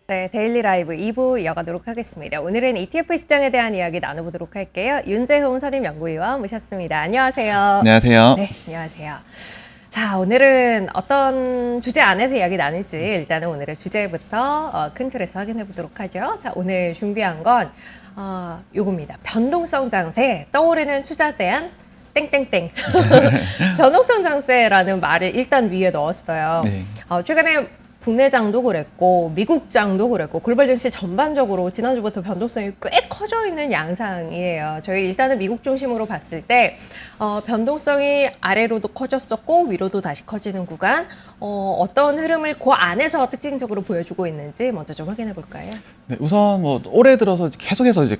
네, 데일리 라이브 2부 이어가도록 하겠습니다. 오늘은 ETF 시장에 대한 이야기 나눠보도록 할게요. 윤재홍 선임연구위원 모셨습니다. 안녕하세요. 안녕하세요. 네, 안녕하세요. 자, 오늘은 어떤 주제 안에서 이야기 나눌지 일단은 오늘의 주제부터 큰 틀에서 확인해 보도록 하죠. 자, 오늘 준비한 건 요겁니다. 변동성 장세, 떠오르는 투자 대안 땡땡땡. 변동성 장세라는 말을 일단 위에 넣었어요. 네. 최근에 국내장도 그랬고 미국장도 그랬고 글로벌 증시 전반적으로 지난주부터 변동성이 꽤 커져 있는 양상이에요. 저희 일단은 미국 중심으로 봤을 때 변동성이 아래로도 커졌었고 위로도 다시 커지는 구간, 어떤 흐름을 그 안에서 특징적으로 보여주고 있는지 먼저 좀 확인해 볼까요? 네, 우선 뭐 올해 들어서 계속해서 이제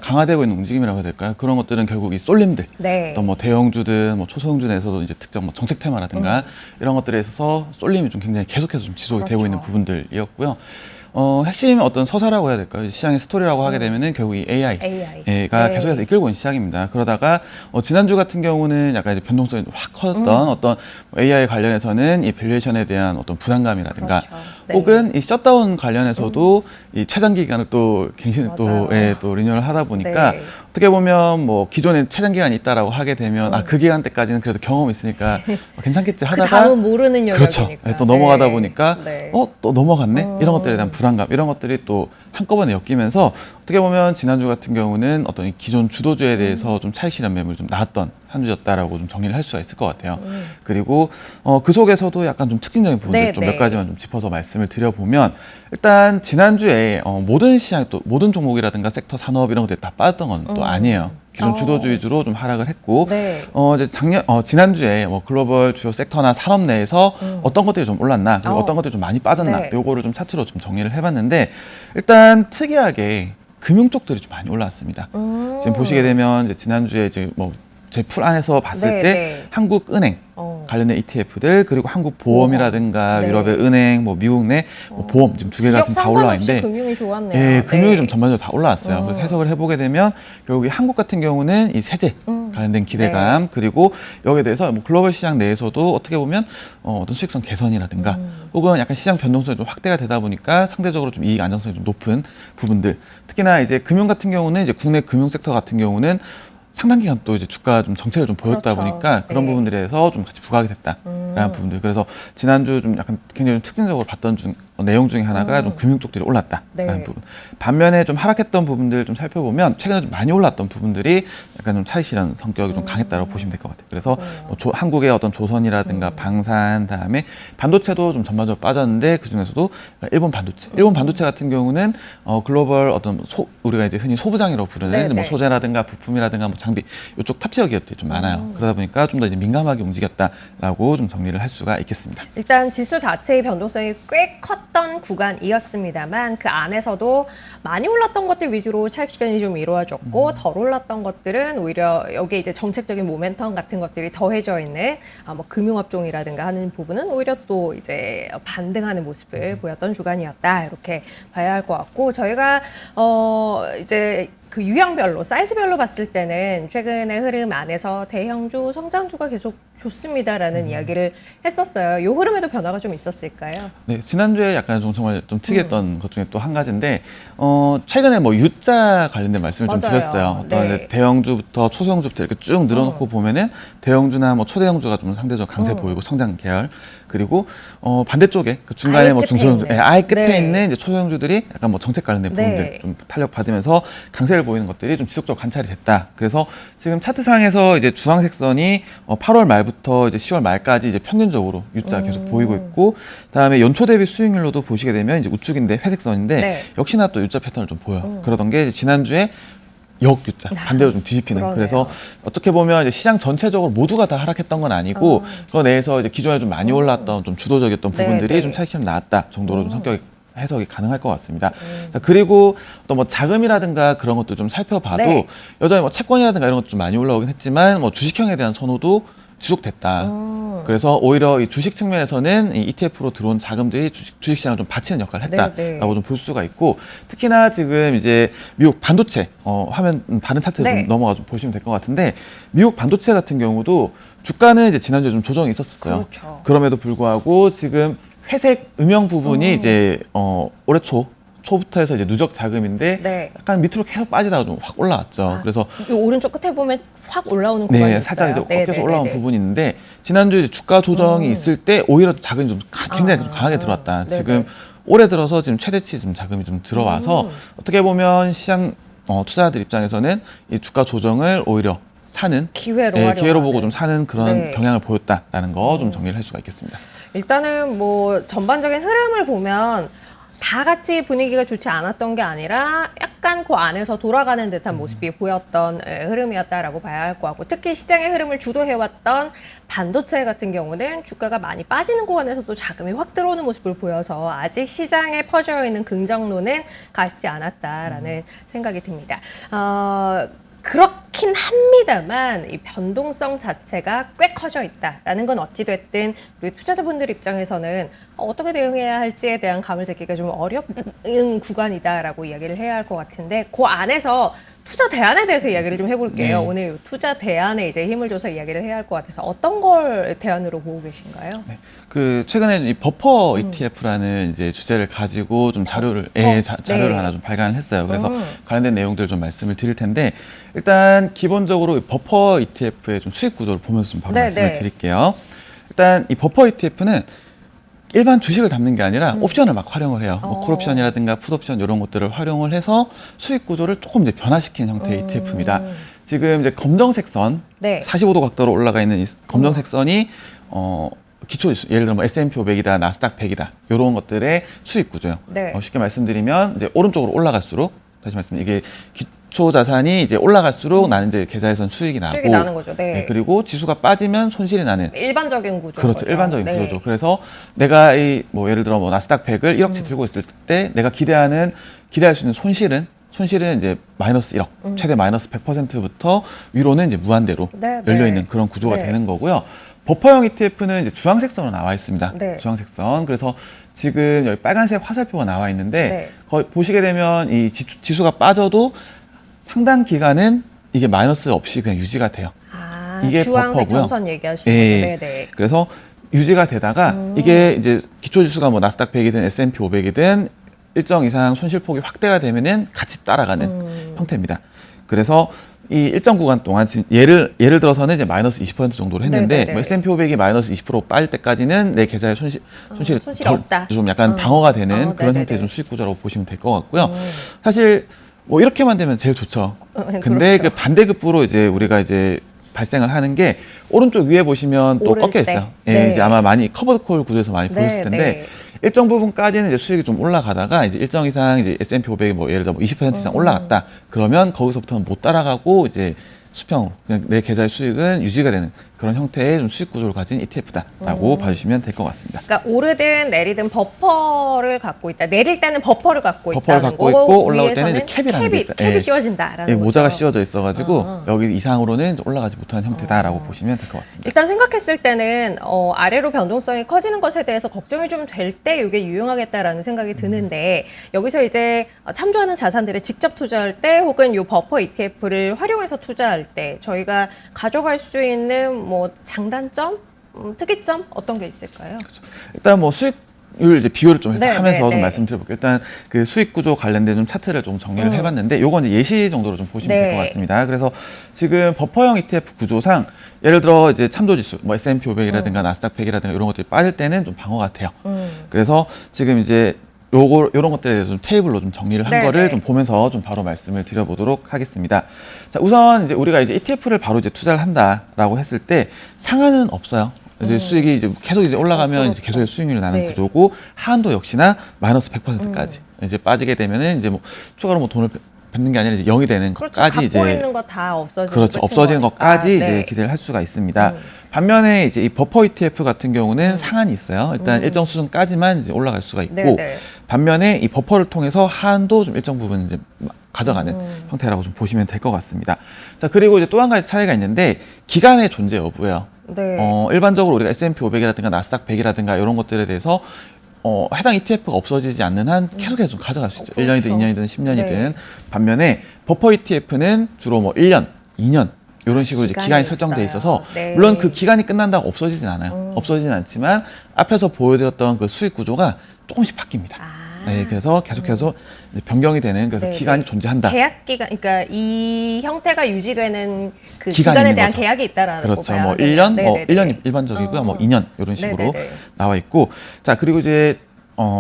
강화되고 있는 움직임이라고 해야 될까요? 그런 것들은 결국 이 쏠림들, 네. 어떤 뭐 대형주든 뭐 초소형주 내에서도 이제 특정 뭐 정책 테마라든가 이런 것들에 있어서 쏠림이 좀 굉장히 계속해서 좀 지속이 그렇죠. 되고 있는 부분들이었고요. 핵심 어떤 서사라고 해야 될까요? 시장의 스토리라고 하게 되면은 결국 이 AI가 네. 계속해서 이끌고 있는 시장입니다. 그러다가 지난주 같은 경우는 약간 이제 변동성이 확 커졌던 어떤 AI 관련해서는 이 밸류에이션에 대한 어떤 부담감이라든가 그렇죠. 네. 혹은 이 셧다운 관련해서도 이 최장 기간을 또 갱신 또 리뉴얼을 하다 보니까 네. 어떻게 보면 뭐 기존에 최장 기간이 있다라고 하게 되면 그 기간 때까지는 그래도 경험이 있으니까 괜찮겠지 하다가 그 다음은 모르는 영역이니까. 그렇죠. 또 넘어가다 네. 보니까 네. 또 넘어갔네 이런 것들에 대한 불안감 이런 것들이 또 한꺼번에 엮이면서 어떻게 보면 지난주 같은 경우는 어떤 이 기존 주도주에 대해서 좀 차익 실현 매물이 좀 나왔던 한 주였다라고 좀 정리를 할 수가 있을 것 같아요. 그리고 그 속에서도 약간 좀 특징적인 부분들 네, 좀 네. 몇 가지만 좀 짚어서 말씀을 드려보면 일단 지난주에 모든 시장 또 모든 종목이라든가 섹터 산업 이런 것들이 다 빠졌던 건 또 아니에요. 기존 주도주 위주로 좀 하락을 했고 네. 이제 지난주에 뭐 글로벌 주요 sek터나 산업 내에서 어떤 것들이 좀 올랐나 그리고 어떤 것들이 좀 많이 빠졌나 네. 요거를 좀 차트로 좀 정리를 해봤는데 일단 특이하게 금융 쪽들이 좀 많이 올라왔습니다. 지금 보시게 되면 이제 지난주에 이제 뭐 제 풀 안에서 봤을 네, 때 네. 한국은행 관련된 ETF들 그리고 한국보험이라든가 네. 유럽의 은행, 뭐 미국 내 뭐 보험 지금 두 개가 지금 다 올라와 있는데 금융이 좋았네요. 예, 금융이 네. 좀 전반적으로 다 올라왔어요. 그래서 해석을 해보게 되면 결국 이 한국 같은 경우는 이 세제 관련된 기대감 네. 그리고 여기에 대해서 뭐 글로벌 시장 내에서도 어떻게 보면 어떤 수익성 개선이라든가 혹은 약간 시장 변동성이 좀 확대가 되다 보니까 상대적으로 좀 이익 안정성이 좀 높은 부분들 특히나 이제 금융 같은 경우는 이제 국내 금융 섹터 같은 경우는 상당 기간 또 이제 주가 좀 정체를 좀 보였다 그렇죠. 보니까 그런 네. 부분들에서 좀 같이 부각이 됐다라는 부분들. 그래서 지난주 좀 약간 굉장히 좀 특징적으로 봤던 내용 중에 하나가 좀 금융 쪽들이 올랐다라는 네. 부분. 반면에 좀 하락했던 부분들 좀 살펴보면 최근에 좀 많이 올랐던 부분들이 약간 좀 차익 실현 성격이 좀 강했다고 보시면 될 것 같아요. 그래서 뭐 한국의 어떤 조선이라든가 방산 다음에 반도체도 좀 전반적으로 빠졌는데 그 중에서도 일본 반도체 같은 경우는 글로벌 어떤 우리가 이제 흔히 소부장이라고 부르는 네, 뭐 네. 소재라든가 부품이라든가 뭐 장비 이쪽 탑티어 기업들이 좀 많아요. 그러다 보니까 좀 더 이제 민감하게 움직였다라고 좀 정리를 할 수가 있겠습니다. 일단 지수 자체의 변동성이 꽤 컸던 구간이었습니다만 그 안에서도 많이 올랐던 것들 위주로 차익 실현이 좀 이루어졌고 덜 올랐던 것들은 오히려 여기에 이제 정책적인 모멘텀 같은 것들이 더해져 있는 뭐 금융업종이라든가 하는 부분은 오히려 또 이제 반등하는 모습을 보였던 주간이었다 이렇게 봐야 할 것 같고 저희가 이제 그 유형별로 사이즈별로 봤을 때는 최근의 흐름 안에서 대형주 성장주가 계속 좋습니다라는 이야기를 했었어요. 이 흐름에도 변화가 좀 있었을까요? 네, 지난주에 약간 정말 좀 특이했던 것 중에 또 한 가지인데 최근에 뭐 U자 관련된 말씀을 좀 맞아요. 드렸어요. 어떤 네. 이제 대형주부터 초소형주부터 이렇게 쭉 늘어놓고 보면은 대형주나 뭐 초대형주가 좀 상대적으로 강세 보이고 성장 계열 그리고 반대쪽에 그 중간에 아예 뭐 끝에 중소형주, 있는. 아예 끝에 네. 있는 이제 초소형주들이 약간 뭐 정책 관련된 네. 부분들 좀 탄력 받으면서 강세를 보이는 것들이 좀 지속적으로 관찰이 됐다. 그래서 지금 차트상에서 이제 주황색 선이 8월 말부터 이제 10월 말까지 이제 평균적으로 U자 계속 보이고 있고, 그다음에 연초 대비 수익률로도 보시게 되면 이제 우측인데 회색 선인데 네. 역시나 또 U자 패턴을 좀 보여요. 그러던 게 이제 지난주에 역유자 반대로 좀 뒤집히는. 그러네요. 그래서 어떻게 보면 이제 시장 전체적으로 모두가 다 하락했던 건 아니고 그 내에서 이제 기존에 좀 많이 올랐던 좀 주도적이었던 네, 부분들이 네. 좀 차익 실현 나왔다 정도로 좀 성격이 해석이 가능할 것 같습니다. 자, 그리고 또 뭐 자금이라든가 그런 것도 좀 살펴봐도 네. 여전히 뭐 채권이라든가 이런 것도 좀 많이 올라오긴 했지만 뭐 주식형에 대한 선호도 지속됐다. 그래서 오히려 이 주식 측면에서는 이 ETF로 들어온 자금들이 주식시장을 좀 받치는 역할을 했다라고 좀 볼 수가 있고, 특히나 지금 이제 미국 반도체 화면 다른 차트에 좀 넘어가 좀 보시면 될 것 같은데, 미국 반도체 같은 경우도 주가는 이제 지난주에 좀 조정이 있었어요. 그렇죠. 그럼에도 불구하고 지금 회색 음영 부분이 이제 올해 초부터 해서 이제 누적 자금인데 약간 밑으로 계속 빠지다가 좀 확 올라왔죠. 그래서 이 오른쪽 끝에 보면 확 올라오는 구간이 있어요. 살짝 이제 꺾여서 올라온 부분이 있는데, 지난주 이제 주가 조정이 있을 때 오히려 자금이 좀 굉장히 좀 강하게 들어왔다. 지금 올해 들어서 지금 최대치 좀 자금이 좀 들어와서 어떻게 보면 시장 투자자들 입장에서는 이 주가 조정을 오히려 사는 기회로 보고 좀 사는 그런 경향을 보였다라는 거 좀 정리를 할 수가 있겠습니다. 일단은 뭐 전반적인 흐름을 보면 다 같이 분위기가 좋지 않았던 게 아니라 약간 그 안에서 돌아가는 듯한 모습이 보였던 흐름이었다라고 봐야 할 것 같고, 특히 시장의 흐름을 주도해왔던 반도체 같은 경우는 주가가 많이 빠지는 구간에서도 자금이 확 들어오는 모습을 보여서 아직 시장에 퍼져 있는 긍정론은 가시지 않았다라는 생각이 듭니다. 그렇긴 합니다만 이 변동성 자체가 꽤 커져 있다라는 건 어찌됐든 우리 투자자분들 입장에서는 어떻게 대응해야 할지에 대한 감을 잡기가 좀 어려운 구간이다라고 이야기를 해야 할 것 같은데, 그 안에서 투자 대안에 대해서 이야기를 좀 해볼게요. 오늘 투자 대안에 이제 힘을 줘서 이야기를 해야 할 것 같아서 어떤 걸 대안으로 보고 계신가요? 그 최근에 이 버퍼 ETF라는 이제 주제를 가지고 좀 자료를 하나 좀 발간을 했어요. 그래서 관련된 내용들 좀 말씀을 드릴 텐데, 일단 기본적으로 버퍼 ETF의 좀 수익 구조를 보면서 좀 바로 말씀을 드릴게요. 일단 이 버퍼 ETF는 일반 주식을 담는 게 아니라 옵션을 막 활용을 해요. 뭐 콜옵션이라든가 풋옵션 이런 것들을 활용을 해서 수익 구조를 조금 이제 변화시킨 형태의 ETF입니다. 지금 이제 검정색 선, 45도 각도로 올라가 있는 이 검정색 선이 기초지수, 예를 들어 뭐 S&P 500이다, 나스닥 100이다 이런 것들의 수익 구조예요. 쉽게 말씀드리면 이제 오른쪽으로 올라갈수록, 다시 말씀, 이게 기초 자산이 이제 올라갈수록 나는 이제 계좌에선 수익이 나는 거죠. 그리고 지수가 빠지면 손실이 나는 일반적인 구조. 그렇죠. 일반적인 구조죠. 그래서 내가 뭐 예를 들어 뭐 나스닥 100을 1억치 들고 있을 때 내가 기대할 수 있는 손실은 이제 마이너스 1억, 최대 마이너스 100%부터 위로는 이제 무한대로 열려 있는 그런 구조가 되는 거고요. 버퍼형 ETF는 이제 주황색 선으로 나와 있습니다. 주황색 선. 그래서 지금 여기 빨간색 화살표가 나와 있는데 거의 보시게 되면 이 지수가 빠져도 상당 기간은 이게 마이너스 없이 그냥 유지가 돼요. 이게 주황색 버퍼고요. 전선 얘기하시는 거죠. 그래서 유지가 되다가 이게 이제 기초지수가 뭐 나스닥 100이든 S&P 500이든 일정 이상 손실폭이 확대가 되면은 같이 따라가는 형태입니다. 그래서 이 일정 구간 동안 지금 예를 들어서는 이제 마이너스 20% 정도로 했는데 뭐 S&P 500이 마이너스 20% 빠질 때까지는 내 계좌에 손실이 없다. 좀 약간 방어가 되는 그런 형태의 좀 수익 구조라고 보시면 될 것 같고요. 사실 뭐 이렇게만 되면 제일 좋죠. 근데 그 반대급부로 이제 우리가 이제 발생을 하는 게 오른쪽 위에 보시면 또 꺾여 있어요. 이제 아마 많이 커버드콜 구조에서 많이 보였을 텐데 일정 부분까지는 이제 수익이 좀 올라가다가 이제 일정 이상 이제 S&P 500이 뭐 예를 들어 뭐 20% 이상 올라갔다. 그러면 거기서부터는 못 따라가고 이제 수평으로 그냥 내 계좌의 수익은 유지가 되는 그런 형태의 좀 수익 구조를 가진 ETF다라고 봐주시면 될 것 같습니다. 그러니까 오르든 내리든 버퍼를 갖고 있다. 내릴 때는 버퍼를 갖고 버퍼를 있다는 갖고 거고, 있고 올라올 때는 이제 캡이라는 게 있어요. 캡이 씌워진다라는 거죠. 모자가 씌워져 있어가지고 여기 이상으로는 올라가지 못하는 형태다라고 보시면 될 것 같습니다. 일단 생각했을 때는 아래로 변동성이 커지는 것에 대해서 걱정이 좀 될 때 이게 유용하겠다라는 생각이 드는데, 여기서 이제 참조하는 자산들에 직접 투자할 때 혹은 이 버퍼 ETF를 활용해서 투자할 때 저희가 가져갈 수 있는 뭐 장단점, 특이점 어떤 게 있을까요? 일단 뭐 수익률 이제 비율을 좀 하면서 좀 말씀드려볼게요. 일단 그 수익 구조 관련된 좀 차트를 좀 정리를 해봤는데, 요건 이제 예시 정도로 좀 보시면 될 것 같습니다. 그래서 지금 버퍼형 ETF 구조상 예를 들어 이제 참조지수, 뭐 S&P 500이라든가 나스닥 100이라든가 이런 것들이 빠질 때는 좀 방어가 돼요. 그래서 지금 이제 요런 것들에 대해서 좀 테이블로 좀 정리를 한 거를 좀 보면서 좀 바로 말씀을 드려보도록 하겠습니다. 자, 우선 이제 우리가 이제 ETF를 바로 이제 투자를 한다라고 했을 때 상한은 없어요. 이제 수익이 이제 계속 이제 올라가면 이제 계속 수익률이 나는 구조고, 하한도 역시나 마이너스 100%까지 이제 빠지게 되면은 이제 뭐 추가로 뭐 돈을 뱉는 게 아니라 이제 0이 되는 것까지 갖고 이제 있는 거 다 없어지는 그렇죠. 없어지는 것까지 이제 기대를 할 수가 있습니다. 반면에 이제 이 버퍼 ETF 같은 경우는 상한이 있어요. 일단 일정 수준까지만 이제 올라갈 수가 있고, 반면에 이 버퍼를 통해서 하한도 좀 일정 부분 이제 가져가는 형태라고 좀 보시면 될 것 같습니다. 자, 그리고 이제 또 한 가지 차이가 있는데 기간의 존재 여부예요. 네. 일반적으로 우리가 S&P 500이라든가 나스닥 100이라든가 이런 것들에 대해서 해당 ETF가 없어지지 않는 한 계속해서 좀 가져갈 수 있죠. 그렇죠. 1년이든 2년이든 10년이든. 네. 반면에 버퍼 ETF는 주로 뭐 1년, 2년 이런 식으로 이제 기간이 있어요. 설정돼 있어서 네. 물론 그 기간이 끝난다고 없어지진 않아요. 없어지진 않지만 앞에서 보여드렸던 그 수익 구조가 조금씩 바뀝니다. 네, 그래서 계속해서 이제 변경이 되는 그래서 네. 기간이 존재한다. 계약 기간, 그러니까 이 형태가 유지되는 그 기간이 기간에 있는 대한 거죠. 계약이 있다라는 거 그렇죠. 봐야 뭐 되네요. 1년, 뭐 네네네. 1년이 일반적이고요. 뭐 2년 이런 식으로 네네네. 나와 있고, 자 그리고 이제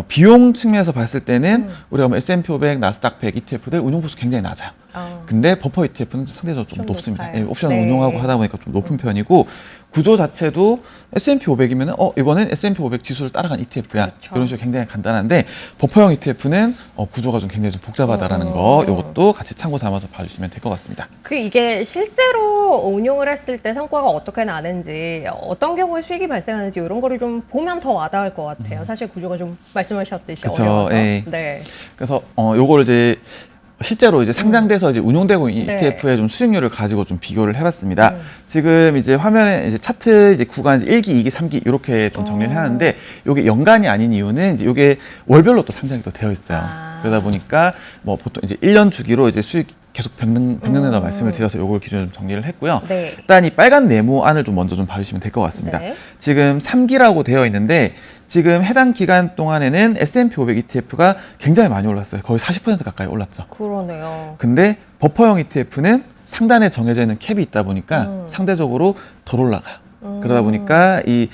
비용 측면에서 봤을 때는 우리가 뭐 S&P 500, 나스닥 100 ETF들 운용 보수 굉장히 낮아요. 근데 버퍼 ETF는 상대적으로 좀 높습니다. 높아요. 예, 옵션을 네. 운용하고 하다 보니까 좀 높은 편이고 구조 자체도 S&P 500이면은 이거는 S&P 500 지수를 따라간 ETF야. 그렇죠. 이런 식으로 굉장히 간단한데 버퍼형 ETF는 구조가 좀 굉장히 좀 복잡하다라는 거 이것도 같이 참고 삼아서 봐주시면 될 것 같습니다. 그 이게 실제로 운용을 했을 때 성과가 어떻게 나는지, 어떤 경우에 수익이 발생하는지 이런 거를 좀 보면 더 와닿을 것 같아요. 사실 구조가 좀 말씀하셨듯이 그쵸, 어려워서. 예. 네. 그래서 요거를 이제 실제로 이제 상장돼서 이제 운용되고 있는 네. ETF의 좀 수익률을 가지고 좀 비교를 해봤습니다. 지금 이제 화면에 이제 차트 이제 구간 이제 1기, 2기, 3기 이렇게 좀 정리를 하는데 요게 연간이 아닌 이유는 이제 요게 월별로 또 상장이 또 되어 있어요. 그러다 보니까 뭐 보통 이제 1년 주기로 이제 수익 계속 변경된다고 말씀을 드려서 요걸 기준으로 좀 정리를 했고요. 네. 일단 이 빨간 네모안을 좀 먼저 좀 봐주시면 될 것 같습니다. 네. 지금 3기라고 되어 있는데 지금 해당 기간 동안에는 S&P 500 ETF가 굉장히 많이 올랐어요. 거의 40% 가까이 올랐죠. 그러네요. 근데 버퍼형 ETF는 상단에 정해져 있는 캡이 있다 보니까 상대적으로 덜 올라가요. 그러다 보니까 이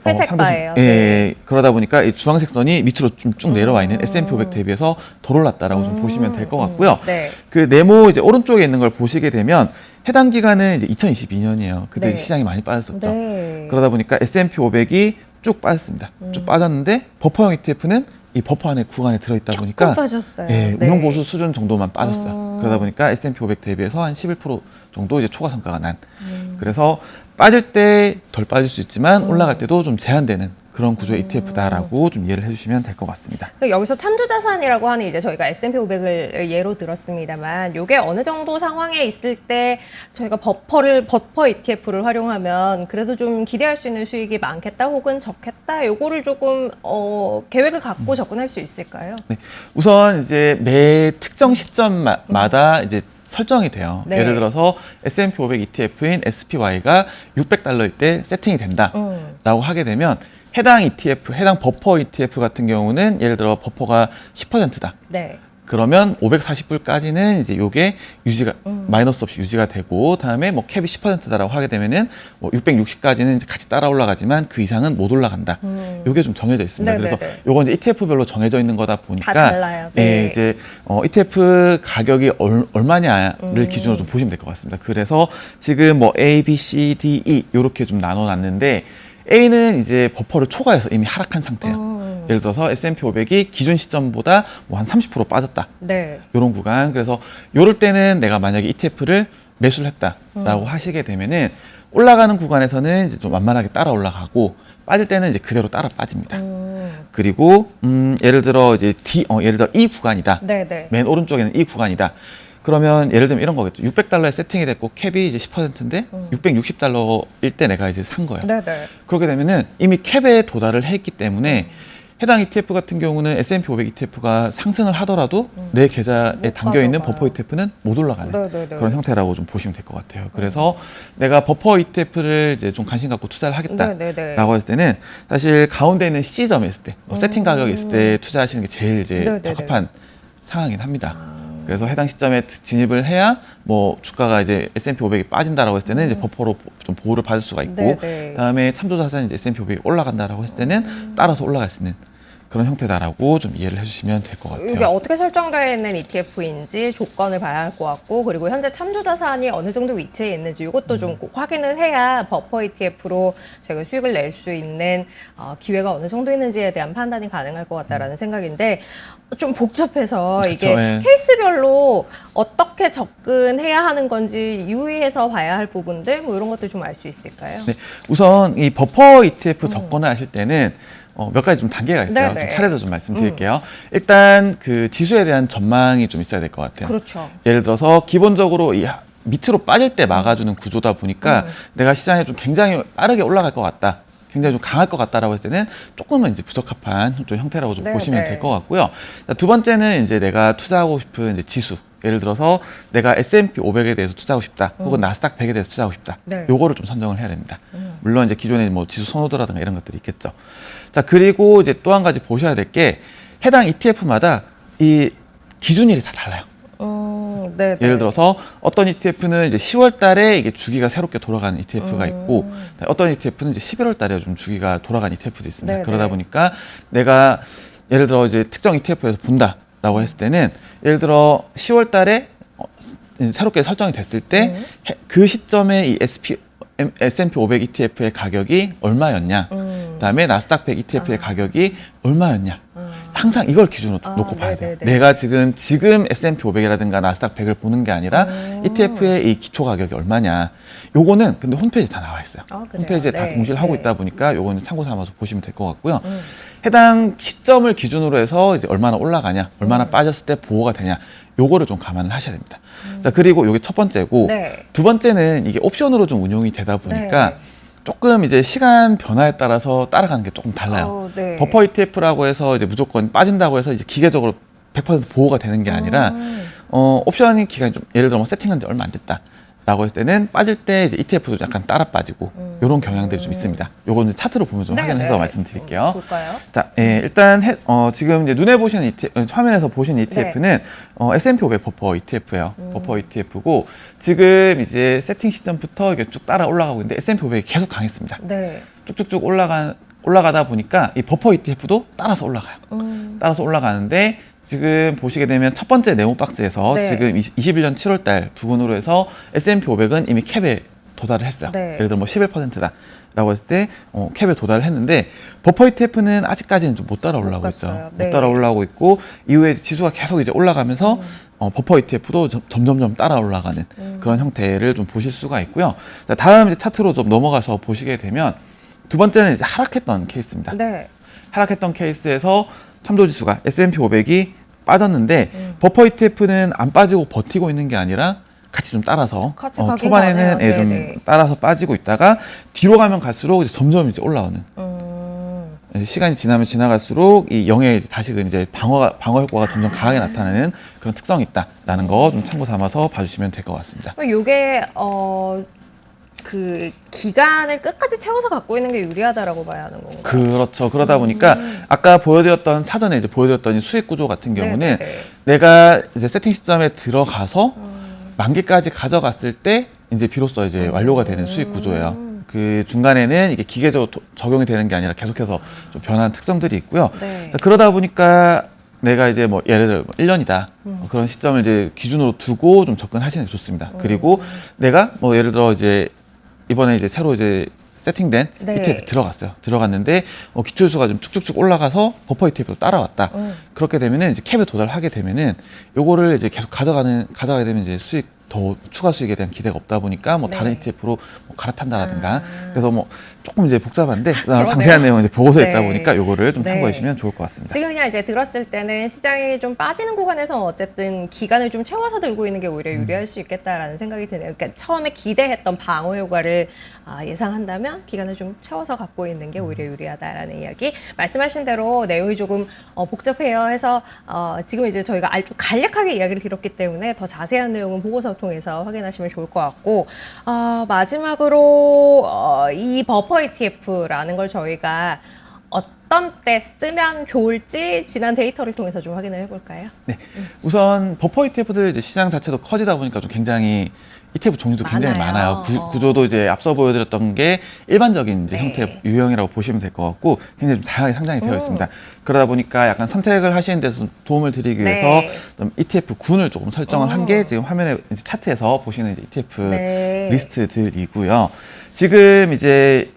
회색 바예요. 예, 네. 그러다 보니까 이 주황색 선이 밑으로 좀 쭉 내려와 있는 S&P 500 대비해서 덜 올랐다라고 좀 보시면 될 것 같고요. 네. 그 네모 이제 오른쪽에 있는 걸 보시게 되면 해당 기간은 이제 2022년이에요. 그때 네. 시장이 많이 빠졌었죠. 네. 그러다 보니까 S&P 500이 쭉 빠졌습니다. 쭉 빠졌는데 버퍼형 ETF는 이 버퍼 안에 구간에 들어있다 보니까 조금 빠졌어요. 예, 네. 운용 보수 수준 정도만 빠졌어요. 그러다 보니까 S&P 500 대비해서 한 11% 정도 이제 초과 성과가 난. 그래서 빠질 때 덜 빠질 수 있지만 올라갈 때도 좀 제한되는 그런 구조의 ETF다라고 좀 이해를 해주시면 될 것 같습니다. 여기서 참조자산이라고 하는 이제 저희가 S&P 500을 예로 들었습니다만, 요게 어느 정도 상황에 있을 때 저희가 버퍼 ETF를 활용하면 그래도 좀 기대할 수 있는 수익이 많겠다 혹은 적겠다, 요거를 조금 계획을 갖고 접근할 수 있을까요? 네, 우선 이제 매 특정 시점마다 이제 설정이 돼요. 네. 예를 들어서 S&P 500 ETF인 SPY가 $600일 때 세팅이 된다라고 하게 되면 해당 ETF, 해당 버퍼 ETF 같은 경우는 예를 들어 버퍼가 10%다. 네. 그러면 540불까지는 이제 요게 유지가 마이너스 없이 유지가 되고, 다음에 뭐 캡이 10%다라고 하게 되면은 뭐 660까지는 이제 같이 따라 올라가지만 그 이상은 못 올라간다. 요게 좀 정해져 있습니다. 네네네. 그래서 요건 이제 ETF별로 정해져 있는 거다 보니까 다 달라요. 네. 예, 이제 ETF 가격이 얼마냐를 기준으로 좀 보시면 될 것 같습니다. 그래서 지금 뭐 A, B, C, D, E 요렇게 좀 나눠놨는데 A는 이제 버퍼를 초과해서 이미 하락한 상태예요. 예를 들어서 S&P 500이 기준 시점보다 뭐 한 30% 빠졌다. 네. 이런 구간. 그래서 요럴 때는 내가 만약에 ETF를 매수를 했다라고 하시게 되면은 올라가는 구간에서는 이제 좀 완만하게 따라 올라가고 빠질 때는 이제 그대로 따라 빠집니다. 그리고 예를 들어 이제 예를 들어 이 구간이다. 네네. 맨 오른쪽에는 이 구간이다. 그러면 예를 들면 이런 거겠죠. $600에 세팅이 됐고 캡이 이제 10%인데 $660일 때 내가 이제 산 거예요. 네네. 그렇게 되면은 이미 캡에 도달을 했기 때문에 해당 ETF 같은 경우는 S&P 500 ETF가 상승을 하더라도 내 계좌에 못 담겨 있는 가져가요. 버퍼 ETF는 못 올라가는 네네네. 그런 형태라고 좀 보시면 될 것 같아요. 그래서 내가 버퍼 ETF를 이제 좀 관심 갖고 투자를 네네네. 하겠다라고 했을 때는 사실 가운데 있는 C점에 있을 때, 세팅 가격이 있을 때 투자하시는 게 제일 이제 네네네. 적합한 상황이긴 합니다. 그래서 해당 시점에 진입을 해야 뭐 주가가 이제 S&P 500이 빠진다라고 했을 때는 이제 버퍼로 좀 보호를 받을 수가 있고, 네네. 그다음에 참조자산이 이제 S&P 500이 올라간다라고 했을 때는 따라서 올라갈 수 있는 그런 형태다라고 좀 이해를 해주시면 될 것 같아요. 이게 어떻게 설정되어 있는 ETF인지 조건을 봐야 할 것 같고, 그리고 현재 참조자산이 어느 정도 위치에 있는지 이것도 좀 꼭 확인을 해야 버퍼 ETF로 저희가 수익을 낼 수 있는 기회가 어느 정도 있는지에 대한 판단이 가능할 것 같다라는 생각인데, 좀 복잡해서 그쵸, 이게 예. 케이스별로 어떻게 접근해야 하는 건지 유의해서 봐야 할 부분들 뭐 이런 것들 좀 알 수 있을까요? 네, 우선 이 버퍼 ETF 접근을 하실 때는 몇 가지 좀 단계가 있어요. 네네. 좀 차례로 좀 말씀드릴게요. 일단 그 지수에 대한 전망이 좀 있어야 될 것 같아요. 그렇죠. 예를 들어서 기본적으로 밑으로 빠질 때 막아주는 구조다 보니까 내가 시장에 좀 굉장히 빠르게 올라갈 것 같다. 굉장히 좀 강할 것 같다라고 했을 때는 조금은 이제 부적합한 좀 형태라고 좀 네, 보시면 네. 될 것 같고요. 자, 두 번째는 이제 내가 투자하고 싶은 이제 지수. 예를 들어서 내가 S&P 500에 대해서 투자하고 싶다. 혹은 나스닥 100에 대해서 투자하고 싶다. 네. 요거를 좀 선정을 해야 됩니다. 물론 이제 기존에 뭐 지수 선호도라든가 이런 것들이 있겠죠. 자, 그리고 이제 또 한 가지 보셔야 될 게 해당 ETF마다 이 기준일이 다 달라요. 네, 네. 예를 들어서 어떤 ETF는 이제 10월 달에 이게 주기가 새롭게 돌아가는 ETF가 있고 어떤 ETF는 이제 11월 달에 좀 주기가 돌아가는 ETF도 있습니다. 네, 그러다 네. 보니까 내가 예를 들어 이제 특정 ETF에서 본다라고 했을 때는 예를 들어 10월 달에 이제 새롭게 설정이 됐을 때 그 시점에 이 S&P 500 ETF의 가격이 얼마였냐, 그다음에 나스닥 100 ETF의 가격이 얼마였냐. 항상 이걸 기준으로 놓고 봐야 돼요. 네네네. 내가 지금 S&P 500이라든가 나스닥 100을 보는 게 아니라 ETF의 이 기초 가격이 얼마냐. 요거는 근데 홈페이지에 다 나와 있어요. 그래요? 홈페이지에 다 네, 공시를 하고 네. 있다 보니까 요거는 참고 삼아서 보시면 될 것 같고요. 해당 시점을 기준으로 해서 이제 얼마나 올라가냐, 얼마나 빠졌을 때 보호가 되냐. 요거를 좀 감안을 하셔야 됩니다. 자, 그리고 요게 첫 번째고 네. 두 번째는 이게 옵션으로 좀 운용이 되다 보니까 네. 조금 이제 시간 변화에 따라서 따라가는 게 조금 달라요. 네. 버퍼 ETF라고 해서 이제 무조건 빠진다고 해서 이제 기계적으로 100% 보호가 되는 게 아니라 옵션 기간이 좀 예를 들어 뭐 세팅한 지 얼마 안 됐다라고 했을 때는 빠질 때 이제 ETF도 약간 따라 빠지고 이런 경향들이 좀 있습니다. 요거는 차트로 보면 좀 네, 확인해서 네. 말씀드릴게요. 볼까요? 자, 일단 지금 이제 눈에 보시는 화면에서 보시는 ETF는 S&P 500 버퍼 ETF예요. 버퍼 ETF고 지금 이제 세팅 시점부터 이게 쭉 따라 올라가고 있는데 S&P 500이 계속 강했습니다. 네. 쭉쭉쭉 올라가다 보니까 이 버퍼 ETF도 따라서 올라가요. 따라서 올라가는데 지금 보시게 되면 첫 번째 네모 박스에서 네. 지금 21년 7월 달 부근으로 해서 S&P 500은 이미 캡에 도달을 했어요. 네. 예를 들어 뭐 11%다. 라고 했을 때 캡에 도달을 했는데 버퍼 ETF는 아직까지는 좀 못 따라 올라오고 갔어요. 있죠. 네. 못 따라 올라오고 있고 이후에 지수가 계속 이제 올라가면서 버퍼 ETF도 점점점 따라 올라가는 그런 형태를 좀 보실 수가 있고요. 자, 다음 이제 차트로 좀 넘어가서 보시게 되면 두 번째는 이제 하락했던 케이스입니다. 네. 하락했던 케이스에서 참조지수가 S&P 500이 빠졌는데 버퍼 ETF는 안 빠지고 버티고 있는 게 아니라 같이 좀 따라서 같이 가긴 초반에는 가네요. 좀 네네. 따라서 빠지고 있다가 뒤로 가면 갈수록 이제 점점 이제 올라오는 이제 시간이 지나면 지나갈수록 이 영의 다시 이제 방어 효과가 점점 강하게 나타나는 그런 특성이 있다라는 거 좀 참고 삼아서 봐주시면 될 것 같습니다. 요게 그 기간을 끝까지 채워서 갖고 있는 게 유리하다라고 봐야 하는 건가요? 그렇죠. 그러다 보니까 아까 보여드렸던 사전에 이제 보여드렸던 이 수익 구조 같은 경우는 네네네. 내가 이제 세팅 시점에 들어가서 만기까지 가져갔을 때 이제 비로소 이제 완료가 되는 수익 구조예요. 그 중간에는 이게 기계적으로 적용이 되는 게 아니라 계속해서 좀 변한 특성들이 있고요. 네. 자, 그러다 보니까 내가 이제 뭐 예를 들어 1년이다. 그런 시점을 이제 기준으로 두고 좀 접근하시는 게 좋습니다. 그리고 내가 뭐 예를 들어 이제 이번에 이제 새로 이제 세팅된 네. ETF 들어갔어요. 들어갔는데 기초수가 좀 쭉쭉쭉 올라가서 버퍼 ETF도 따라왔다. 그렇게 되면은 이제 캡에 도달하게 되면은 요거를 이제 계속 가져가게 되면 이제 더 추가 수익에 대한 기대가 없다 보니까 뭐 네. 다른 ETF로 뭐 갈아탄다라든가 그래서 뭐 조금 이제 복잡한데 그러네요. 상세한 내용은 이제 보고서에 네. 있다 보니까 요거를 좀 네. 참고해 주시면 좋을 것 같습니다. 지금 그냥 이제 들었을 때는 시장이 좀 빠지는 구간에서 어쨌든 기간을 좀 채워서 들고 있는 게 오히려 유리할 수 있겠다라는 생각이 드네요. 그러니까 처음에 기대했던 방어 효과를 예상한다면 기간을 좀 채워서 갖고 있는 게 오히려 유리하다라는 이야기. 말씀하신 대로 내용이 조금 복잡해요 해서 지금 이제 저희가 아주 간략하게 이야기를 드렸기 때문에 더 자세한 내용은 보고서 통해서 확인하시면 좋을 것 같고 마지막으로 이 버퍼 ETF라는 걸 저희가 어떤 때 쓰면 좋을지 지난 데이터를 통해서 좀 확인을 해볼까요? 네, 우선 버퍼 ETF들 이제 시장 자체도 커지다 보니까 좀 굉장히 ETF 종류도 굉장히 많아요. 많아요. 구조도 이제 앞서 보여드렸던 게 일반적인 이제 네. 형태의 유형이라고 보시면 될 것 같고 굉장히 좀 다양하게 상장이 되어 있습니다. 그러다 보니까 약간 선택을 하시는 데서 좀 도움을 드리기 네. 위해서 좀 ETF 군을 조금 설정을 한 게 지금 화면에 이제 차트에서 보시는 이제 ETF 네. 리스트들이고요. 지금 이제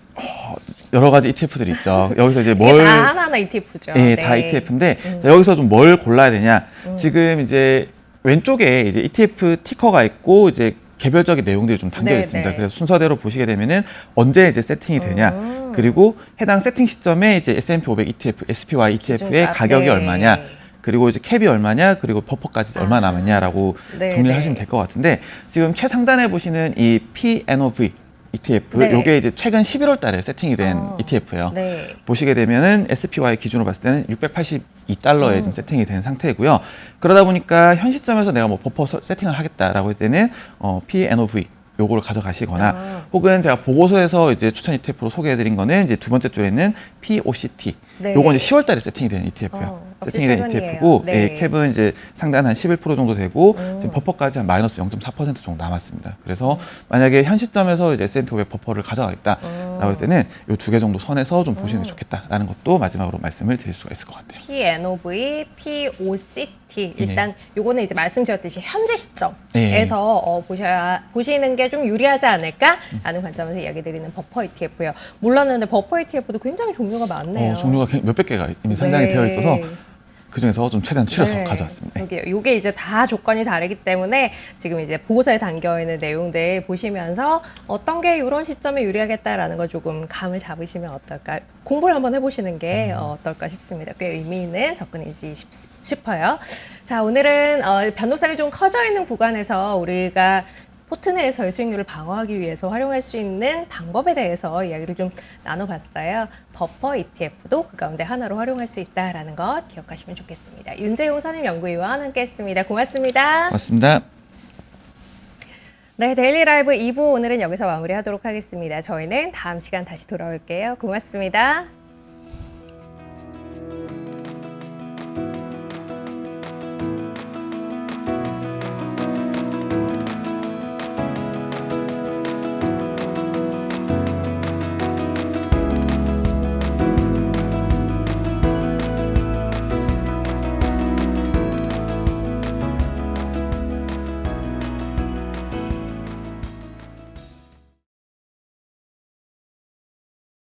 여러 가지 ETF들이 있죠. 여기서 이제 이게 다 하나하나 ETF죠. 예, 다 ETF인데 여기서 좀 뭘 골라야 되냐? 지금 이제 왼쪽에 이제 ETF 티커가 있고 이제 개별적인 내용들이 좀 담겨 네, 있습니다. 네. 그래서 순서대로 보시게 되면은 언제 이제 세팅이 되냐, 그리고 해당 세팅 시점에 이제 S&P 500 ETF, SPY ETF의 기준가. 가격이 네. 얼마냐, 그리고 이제 캡이 얼마냐, 그리고 버퍼까지 얼마 남았냐라고 네, 정리를 네. 하시면 될 것 같은데 지금 최상단에 보시는 이 P&OV ETF, 네. 요게 이제 최근 11월 달에 세팅이 된 ETF예요. 네. 보시게 되면은 SPY 기준으로 봤을 때는 682달러에 지금 세팅이 된 상태이고요. 그러다 보니까 현 시점에서 내가 뭐 버퍼 세팅을 하겠다라고 할 때는 P&OV 요거를 가져가시거나 혹은 제가 보고서에서 이제 추천 ETF로 소개해드린 거는 이제 두 번째 줄에 있는 POCT. 네. 요건 이제 10월 달에 세팅이 된 ETF예요. 역시 세팅이 된 최근이에요. ETF고 네. 캡은 이제 상단 한 11% 정도 되고 지금 버퍼까지 한 마이너스 0.4% 정도 남았습니다. 그래서 만약에 현 시점에서 이제 S&P 500 버퍼를 가져가겠다라고 할 때는 요 두 개 정도 선에서 좀 보시는 게 좋겠다라는 것도 마지막으로 말씀을 드릴 수가 있을 것 같아요. P&OV, POCT 일단 요거는 이제 말씀드렸듯이 현재 시점에서 네. 보시는 게 좀 유리하지 않을까라는 관점에서 이야기 드리는 버퍼 ETF예요. 몰랐는데 버퍼 ETF도 굉장히 종류가 많네요. 종류가 몇백 개가 이미 상장이 네. 되어 있어서 그 중에서 좀 최대한 추려서 네. 가져왔습니다. 요게 이제 다 조건이 다르기 때문에 지금 이제 보고서에 담겨 있는 내용들 보시면서 어떤 게 이런 시점에 유리하겠다라는 걸 조금 감을 잡으시면 어떨까, 공부를 한번 해보시는 게 어떨까 싶습니다. 꽤 의미 있는 접근이지 싶어요. 자, 오늘은 변동성이 좀 커져 있는 구간에서 우리가 포트 내에서의 수익률을 방어하기 위해서 활용할 수 있는 방법에 대해서 이야기를 좀 나눠봤어요. 버퍼 ETF도 그 가운데 하나로 활용할 수 있다는 것 기억하시면 좋겠습니다. 윤재용 선임연구위원 함께했습니다. 고맙습니다. 맞습니다. 네, 데일리 라이브 2부 오늘은 여기서 마무리하도록 하겠습니다. 저희는 다음 시간 다시 돌아올게요. 고맙습니다.